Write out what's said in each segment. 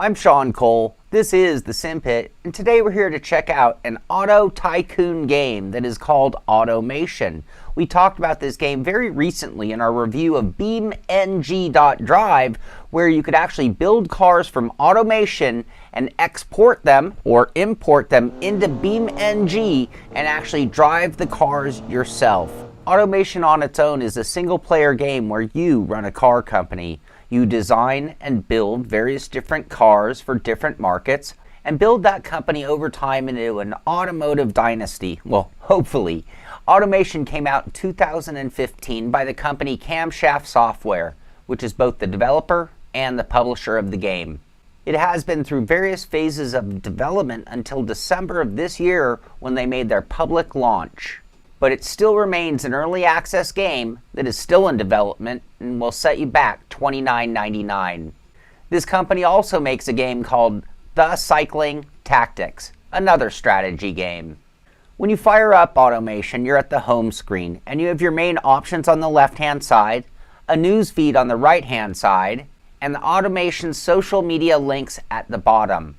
I'm Shaun Cole, this is the SImpit, and today we're here to check out an auto tycoon game that is called Automation. We talked about this game very recently in our review of BeamNG.drive, where you could actually build cars from Automation and export them or import them into BeamNG and actually drive the cars yourself. Automation on its own is a single-player game where you run a car company. You design and build various different cars for different markets and build that company over time into an automotive dynasty. Well, hopefully. Automation came out in 2015 by the company Camshaft Software, which is both the developer and the publisher of the game. It has been through various phases of development until December of this year when they made their public launch. But it still remains an early access game that is still in development and will set you back $29.99. This company also makes a game called The Cycling Tactics, another strategy game. When you fire up Automation, you're at the home screen and you have your main options on the left-hand side, a news feed on the right-hand side, and the Automation social media links at the bottom.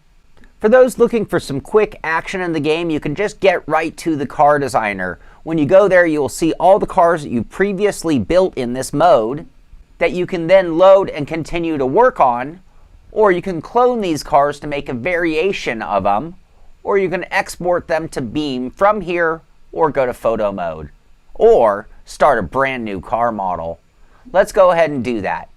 For those looking for some quick action in the game, you can just get right to the car designer. When you go there, you will see all the cars that you previously built in this mode that you can then load and continue to work on, or you can clone these cars to make a variation of them, or you can export them to Beam from here or go to photo mode, or start a brand new car model. Let's go ahead and do that.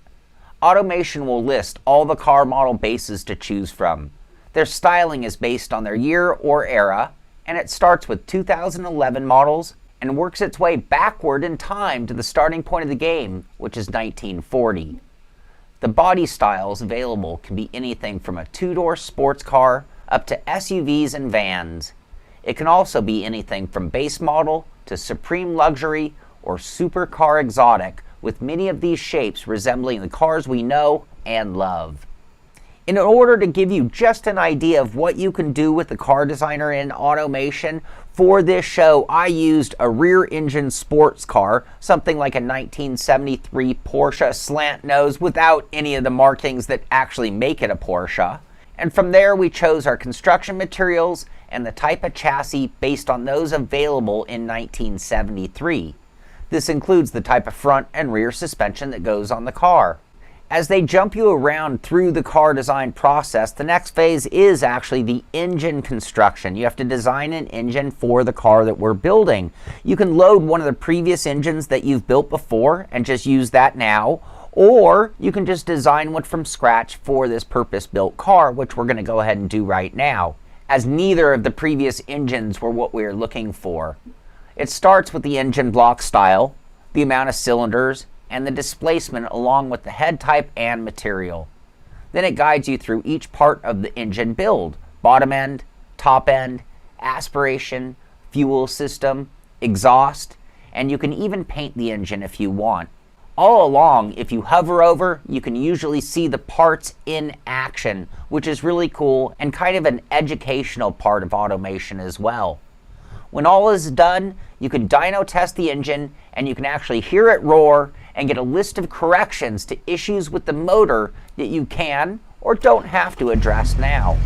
Automation will list all the car model bases to choose from. Their styling is based on their year or era, and it starts with 2011 models and works its way backward in time to the starting point of the game, which is 1940. The body styles available can be anything from a two-door sports car up to SUVs and vans. It can also be anything from base model to supreme luxury or supercar exotic, with many of these shapes resembling the cars we know and love. In order to give you just an idea of what you can do with the car designer in Automation, for this show I used a rear engine sports car, something like a 1973 Porsche slant nose without any of the markings that actually make it a Porsche. And from there we chose our construction materials and the type of chassis based on those available in 1973. This includes the type of front and rear suspension that goes on the car. As they jump you around through the car design process, the next phase is actually the engine construction. You have to design an engine for the car that we're building. You can load one of the previous engines that you've built before and just use that now, or you can just design one from scratch for this purpose-built car, which we're going to go ahead and do right now, as neither of the previous engines were what we were looking for. It starts with the engine block style, the amount of cylinders, and the displacement along with the head type and material. Then it guides you through each part of the engine build: bottom end, top end, aspiration, fuel system, exhaust, and you can even paint the engine if you want. All along, if you hover over, you can usually see the parts in action, which is really cool and kind of an educational part of Automation as well. When all is done, you can dyno test the engine and you can actually hear it roar and get a list of corrections to issues with the motor that you can or don't have to address now.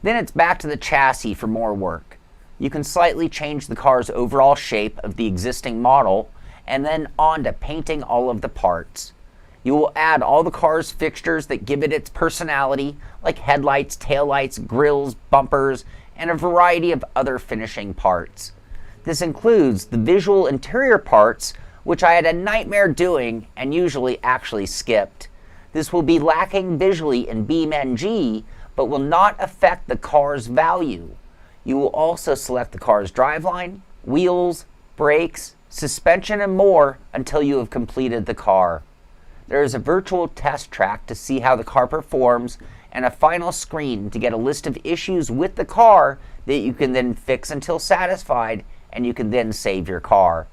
Then it's back to the chassis for more work. You can slightly change the car's overall shape of the existing model and then on to painting all of the parts. You will add all the car's fixtures that give it its personality, like headlights, taillights, grills, bumpers, and a variety of other finishing parts. This includes the visual interior parts, which I had a nightmare doing and usually actually skipped. This will be lacking visually in BeamNG, but will not affect the car's value. You will also select the car's driveline, wheels, brakes, suspension, and more until you have completed the car. There is a virtual test track to see how the car performs and a final screen to get a list of issues with the car that you can then fix until satisfied, and you can then save your car.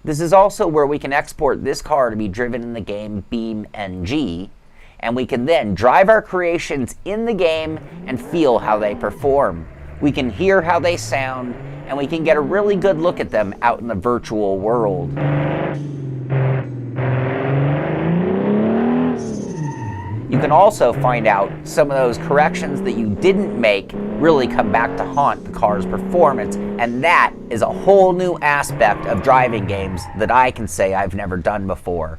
This is also where we can export this car to be driven in the game BeamNG, and we can then drive our creations in the game and feel how they perform. We can hear how they sound, and we can get a really good look at them out in the virtual world. You can also find out some of those corrections that you didn't make really come back to haunt the car's performance, and that is a whole new aspect of driving games that I can say I've never done before.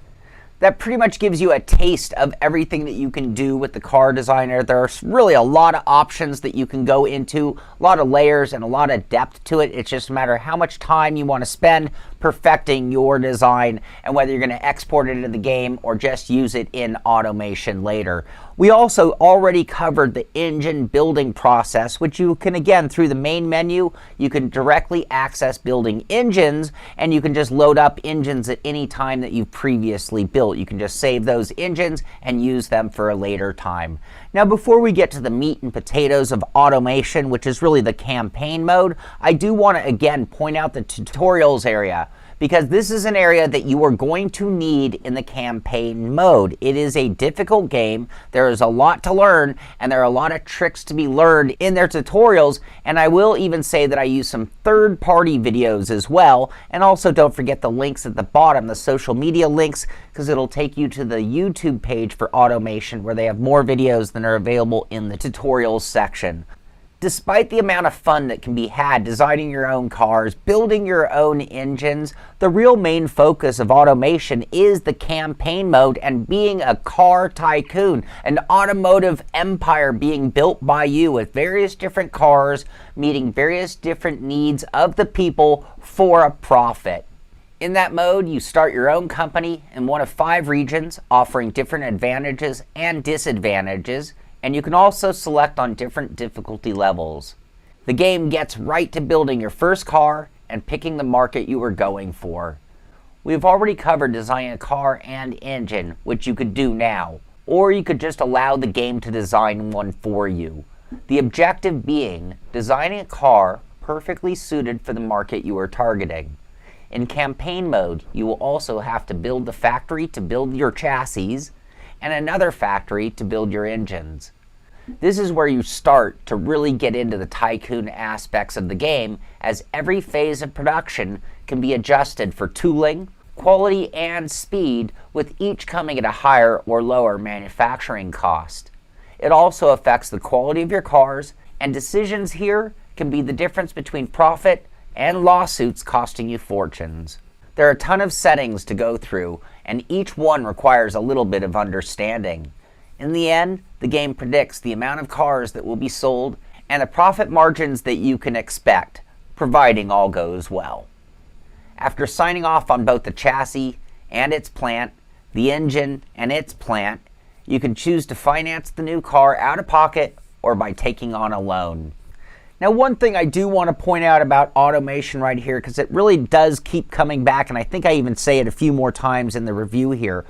That pretty much gives you a taste of everything that you can do with the car designer. There's really a lot of options that you can go into, a lot of layers and a lot of depth to it. It's just a matter of how much time you want to spend perfecting your design and whether you're going to export it into the game or just use it in automation later. We also already covered the engine building process, which you can, again, through the main menu, you can directly access building engines, and you can just load up engines at any time that you've previously built. You can just save those engines and use them for a later time. Now, before we get to the meat and potatoes of automation, which is really the campaign mode, I do want to, again, point out the tutorials area, because this is an area that you are going to need in the campaign mode. It is a difficult game. There is a lot to learn, and there are a lot of tricks to be learned in their tutorials, and I will even say that I use some third-party videos as well. And also don't forget the links at the bottom, the social media links, because it'll take you to the YouTube page for automation, where they have more videos than are available in the tutorials section. Despite the amount of fun that can be had designing your own cars, building your own engines, the real main focus of automation is the campaign mode and being a car tycoon, an automotive empire being built by you with various different cars, meeting various different needs of the people for a profit. In that mode, you start your own company in one of 5 regions, offering different advantages and disadvantages, and you can also select on different difficulty levels. The game gets right to building your first car and picking the market you are going for. We've already covered designing a car and engine, which you could do now, or you could just allow the game to design one for you. The objective being designing a car perfectly suited for the market you are targeting. In campaign mode, you will also have to build the factory to build your chassis, and another factory to build your engines. This is where you start to really get into the tycoon aspects of the game, as every phase of production can be adjusted for tooling, quality, and speed, with each coming at a higher or lower manufacturing cost. It also affects the quality of your cars, and decisions here can be the difference between profit and lawsuits costing you fortunes. There are a ton of settings to go through, and each one requires a little bit of understanding. In the end, the game predicts the amount of cars that will be sold and the profit margins that you can expect, providing all goes well. After signing off on both the chassis and its plant, the engine and its plant, you can choose to finance the new car out of pocket or by taking on a loan. Now, one thing I do want to point out about automation right here, because it really does keep coming back, and I think I even say it a few more times in the review here.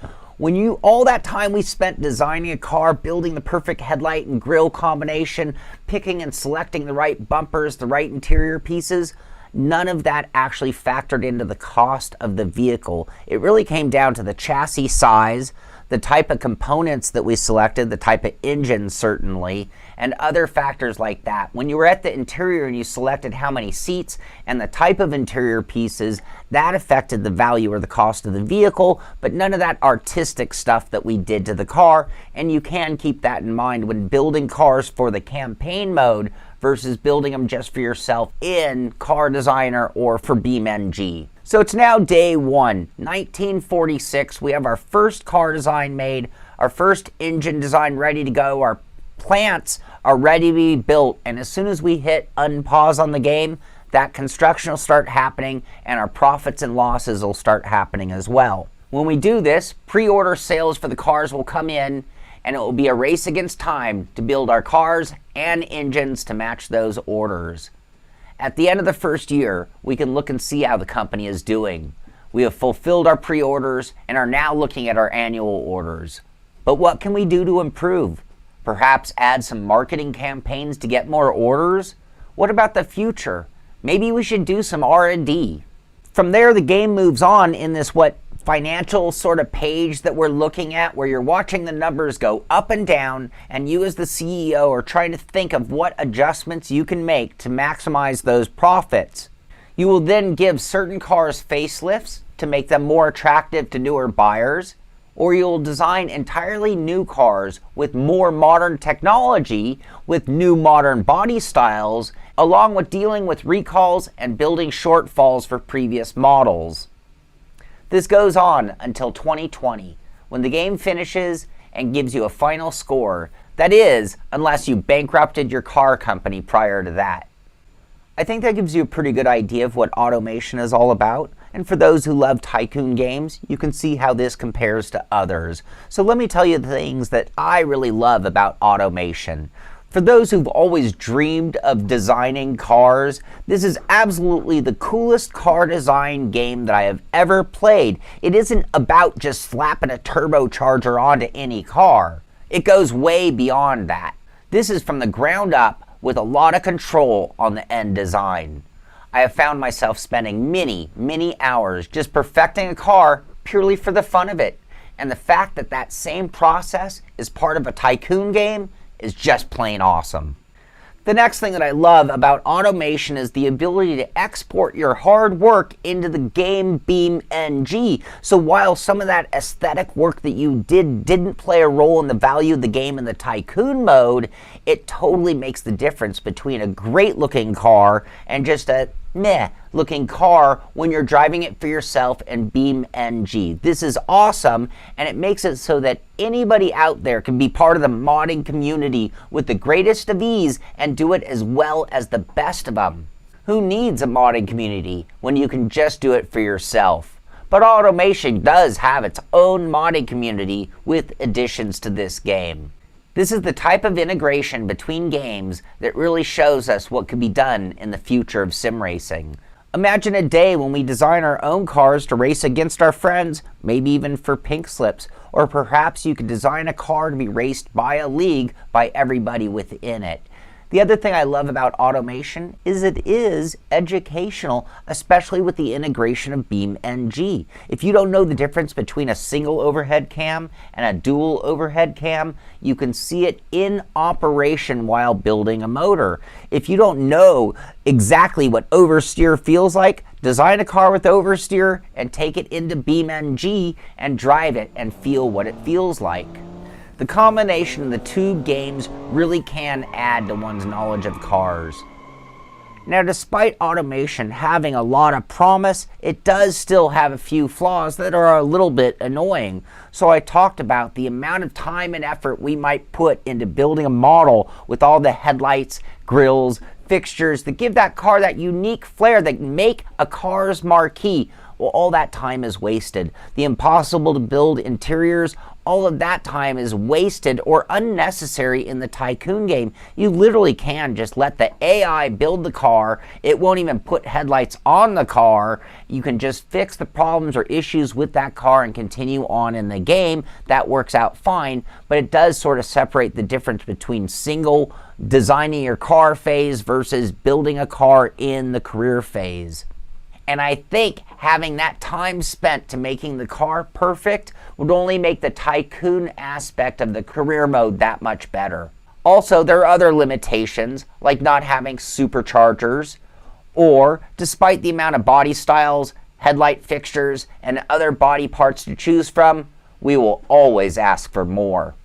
All that time we spent designing a car, building the perfect headlight and grille combination, picking and selecting the right bumpers, the right interior pieces, none of that actually factored into the cost of the vehicle. It really came down to the chassis size, the type of components that we selected, the type of engine certainly, and other factors like that. When you were at the interior and you selected how many seats and the type of interior pieces, that affected the value or the cost of the vehicle, but none of that artistic stuff that we did to the car, and you can keep that in mind when building cars for the campaign mode versus building them just for yourself in Car Designer or for BeamNG. So it's now day 1, 1946. We have our first car design made, our first engine design ready to go, our plants are ready to be built, and as soon as we hit unpause on the game, that construction will start happening and our profits and losses will start happening as well. When we do this, pre-order sales for the cars will come in, and it will be a race against time to build our cars and engines to match those orders. At the end of the first year, we can look and see how the company is doing. We have fulfilled our pre-orders and are now looking at our annual orders. But what can we do to improve? Perhaps add some marketing campaigns to get more orders? What about the future? Maybe we should do some R&D. From there, the game moves on in this what financial sort of page that we're looking at where you're watching the numbers go up and down, and you as the CEO are trying to think of what adjustments you can make to maximize those profits. You will then give certain cars facelifts to make them more attractive to newer buyers, or you'll design entirely new cars with more modern technology, with new modern body styles, along with dealing with recalls and building shortfalls for previous models. This goes on until 2020, when the game finishes and gives you a final score. That is, unless you bankrupted your car company prior to that. I think that gives you a pretty good idea of what automation is all about. And for those who love Tycoon games, you can see how this compares to others. So let me tell you the things that I really love about automation. For those who've always dreamed of designing cars, this is absolutely the coolest car design game that I have ever played. It isn't about just slapping a turbocharger onto any car. It goes way beyond that. This is from the ground up with a lot of control on the end design. I have found myself spending many hours just perfecting a car purely for the fun of it. And the fact that that same process is part of a Tycoon game is just plain awesome. The next thing that I love about automation is the ability to export your hard work into the game BeamNG. So while some of that aesthetic work that you didn't play a role in the value of the game in the Tycoon mode, it totally makes the difference between a great looking car and just a meh looking car when you're driving it for yourself in BeamNG. This is awesome, and it makes it so that anybody out there can be part of the modding community with the greatest of ease and do it as well as the best of them. Who needs a modding community when you can just do it for yourself? But automation does have its own modding community with additions to this game. This is the type of integration between games that really shows us what could be done in the future of sim racing. Imagine a day when we design our own cars to race against our friends, maybe even for pink slips, or perhaps you could design a car to be raced by a league by everybody within it. The other thing I love about automation is it is educational, especially with the integration of BeamNG. If you don't know the difference between a single overhead cam and a dual overhead cam, you can see it in operation while building a motor. If you don't know exactly what oversteer feels like, design a car with oversteer and take it into BeamNG and drive it and feel what it feels like. The combination of the two games really can add to one's knowledge of cars. Now, despite automation having a lot of promise, it does still have a few flaws that are a little bit annoying. So I talked about the amount of time and effort we might put into building a model with all the headlights, grills, fixtures that give that car that unique flair that make a car's marquee. Well, all that time is wasted. The impossible to build interiors, all of that time is wasted or unnecessary in the Tycoon game. You literally can just let the AI build the car. It won't even put headlights on the car. You can just fix the problems or issues with that car and continue on in the game. That works out fine, but it does sort of separate the difference between single designing your car phase versus building a car in the career phase. And I think having that time spent to making the car perfect would only make the Tycoon aspect of the career mode that much better. Also, there are other limitations, like not having superchargers, or despite the amount of body styles, headlight fixtures, and other body parts to choose from, we will always ask for more.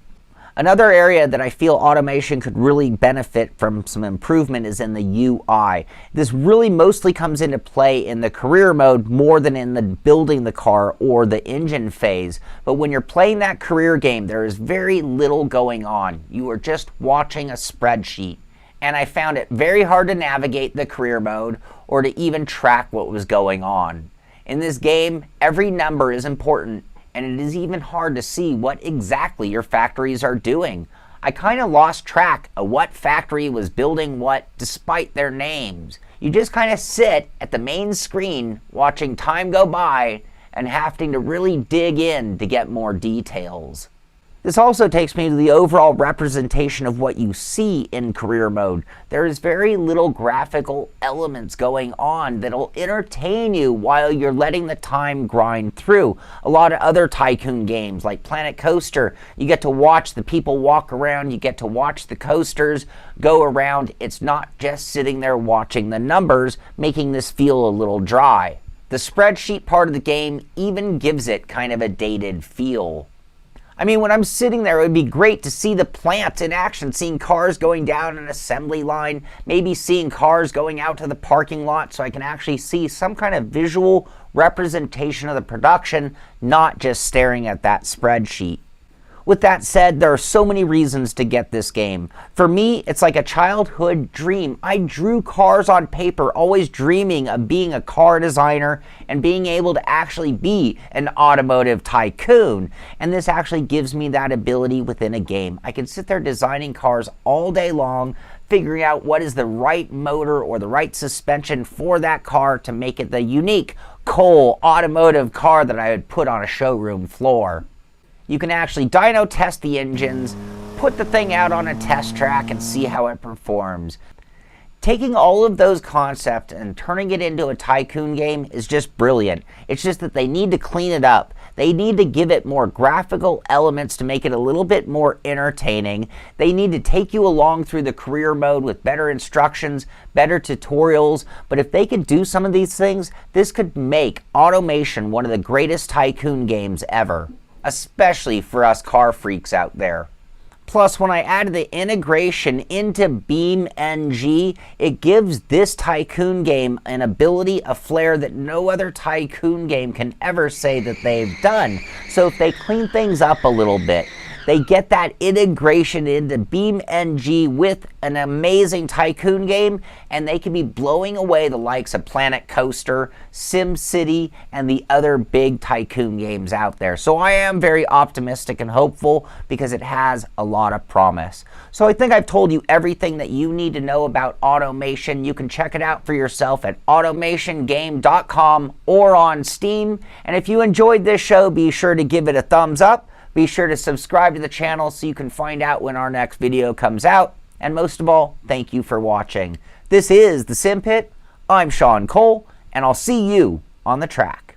Another area that I feel automation could really benefit from some improvement is in the UI. This really mostly comes into play in the career mode more than in the building the car or the engine phase. But when you're playing that career game, there is very little going on. You are just watching a spreadsheet. And I found it very hard to navigate the career mode or to even track what was going on. In this game, every number is important, and it is even hard to see what exactly your factories are doing. I kind of lost track of what factory was building what despite their names. You just kind of sit at the main screen watching time go by and having to really dig in to get more details. This also takes me to the overall representation of what you see in career mode. There is very little graphical elements going on that'll entertain you while you're letting the time grind through. A lot of other Tycoon games like Planet Coaster, you get to watch the people walk around, you get to watch the coasters go around. It's not just sitting there watching the numbers, making this feel a little dry. The spreadsheet part of the game even gives it kind of a dated feel. I mean, when I'm sitting there, it would be great to see the plant in action, seeing cars going down an assembly line, maybe seeing cars going out to the parking lot so I can actually see some kind of visual representation of the production, not just staring at that spreadsheet. With that said, there are so many reasons to get this game. For me, it's like a childhood dream. I drew cars on paper, always dreaming of being a car designer and being able to actually be an automotive tycoon. And this actually gives me that ability within a game. I can sit there designing cars all day long, figuring out what is the right motor or the right suspension for that car to make it the unique Cole automotive car that I would put on a showroom floor. You can actually dyno test the engines, put the thing out on a test track and see how it performs. Taking all of those concepts and turning it into a Tycoon game is just brilliant. It's just that they need to clean it up. They need to give it more graphical elements to make it a little bit more entertaining. They need to take you along through the career mode with better instructions, better tutorials. But if they could do some of these things, this could make Automation one of the greatest Tycoon games ever, especially for us car freaks out there. Plus, when I added the integration into BeamNG, it gives this Tycoon game an ability, a flair that no other Tycoon game can ever say that they've done. So if they clean things up a little bit, they get that integration into BeamNG with an amazing Tycoon game, and they can be blowing away the likes of Planet Coaster, SimCity, and the other big Tycoon games out there. So I am very optimistic and hopeful because it has a lot of promise. So I think I've told you everything that you need to know about Automation. You can check it out for yourself at automationgame.com or on Steam. And if you enjoyed this show, be sure to give it a thumbs up. Be sure to subscribe to the channel so you can find out when our next video comes out. And most of all, thank you for watching. This is the SImpit. I'm Shaun Cole, and I'll see you on the track.